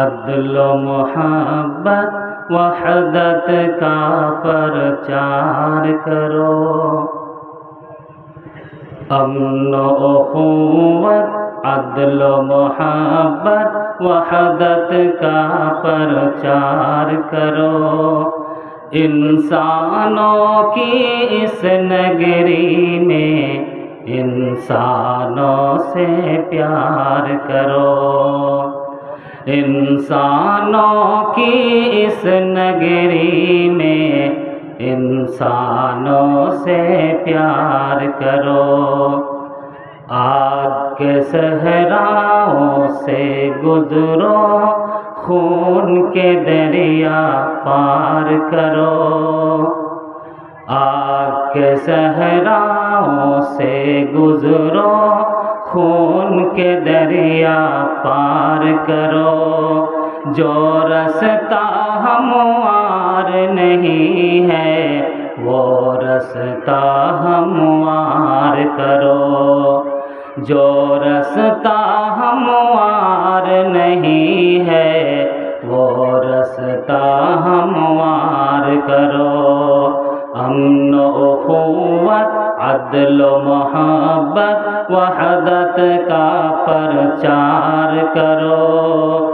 عدل و محبت وحدت کا پرچار کرو، امن و اخوت عدل و محبت وحدت کا پرچار کرو، انسانوں کی اس نگری میں انسانوں سے پیار کرو، انسانوں کی اس نگری میں انسانوں سے پیار کرو، آگ کے صحراؤں سے گزرو، خون کے دریا پار کرو، آگ کے صحراؤں سے گزرو، خون کے دریا پار کرو، جو رستہ ہموار نہیں ہے وہ رستہ ہموار کرو، جو رستہ ہموار نہیں ہے وہ رستہ ہموار کرو، امن و اخوت عدل و محبت وحدت کا پرچار کرو،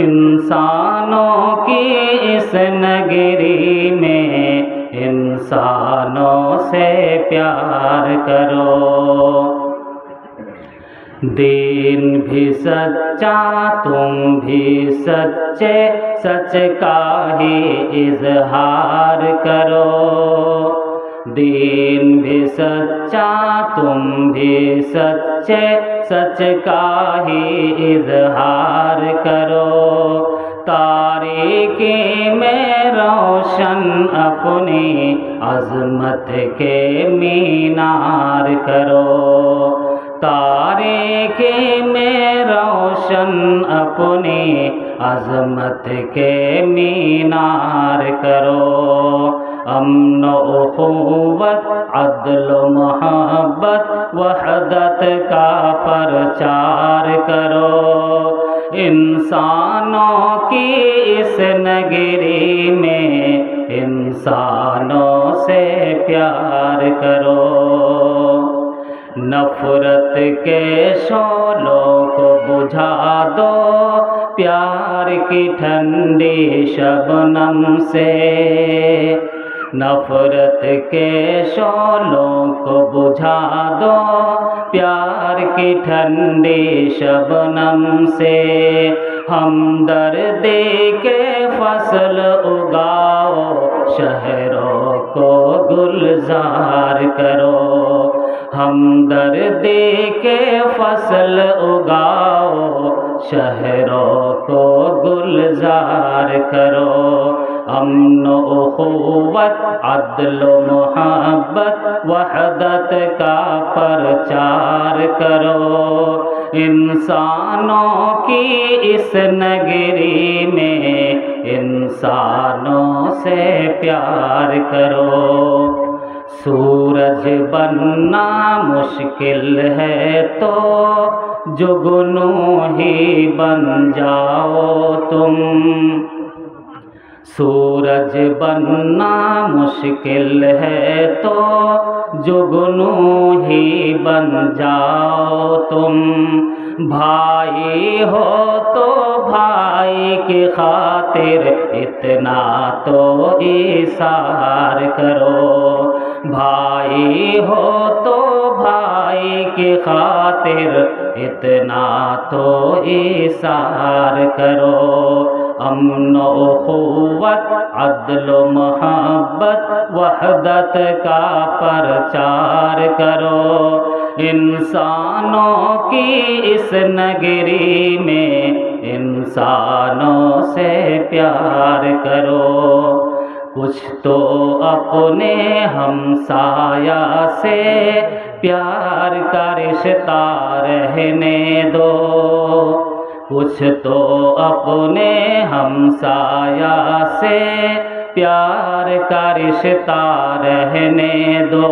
انسانوں کی اس نگری میں انسانوں سے پیار کرو، دین بھی سچا تم بھی سچے، سچ کا ہی اظہار کرو، دین بھی سچا تم بھی سچے، سچ کا ہی اظہار کرو، تاریکی میں روشن اپنی عظمت کے مینار کرو، تاریکی میں روشن اپنی عظمت کے مینار کرو، امن و اخوت عدل و محبت وحدت کا پرچار کرو، انسانوں کی اس نگری میں انسانوں سے پیار کرو، نفرت کے شعلوں کو بجھا دو پیار کی ٹھنڈی شبنم سے، نفرت کے شعلوں کو بجھا دو پیار کی ٹھنڈی شبنم سے، ہمدردی کے فصل اگاؤ شہروں کو گلزار کرو، ہمدردی کے فصل اگاؤ شہروں کو گلزار کرو، امن و اخوت عدل و محبت وحدت کا پرچار کرو، انسانوں کی اس نگری میں انسانوں سے پیار کرو، سورج بننا مشکل ہے تو جگنو ہی بن جاؤ تم، سورج بننا مشکل ہے تو جگنو ہی بن جاؤ تم، بھائی ہو تو بھائی کی خاطر اتنا تو ایثار کرو، بھائی ہو تو بھائی کی خاطر اتنا تو ایثار کرو، امن و اخوت عدل و محبت وحدت کا پرچار کرو، انسانوں کی اس نگری میں انسانوں سے پیار کرو، کچھ تو اپنے ہمسایہ سے پیار کا رشتہ رہنے دو، کچھ تو اپنے ہمسایہ سے پیار کا رشتہ رہنے دو،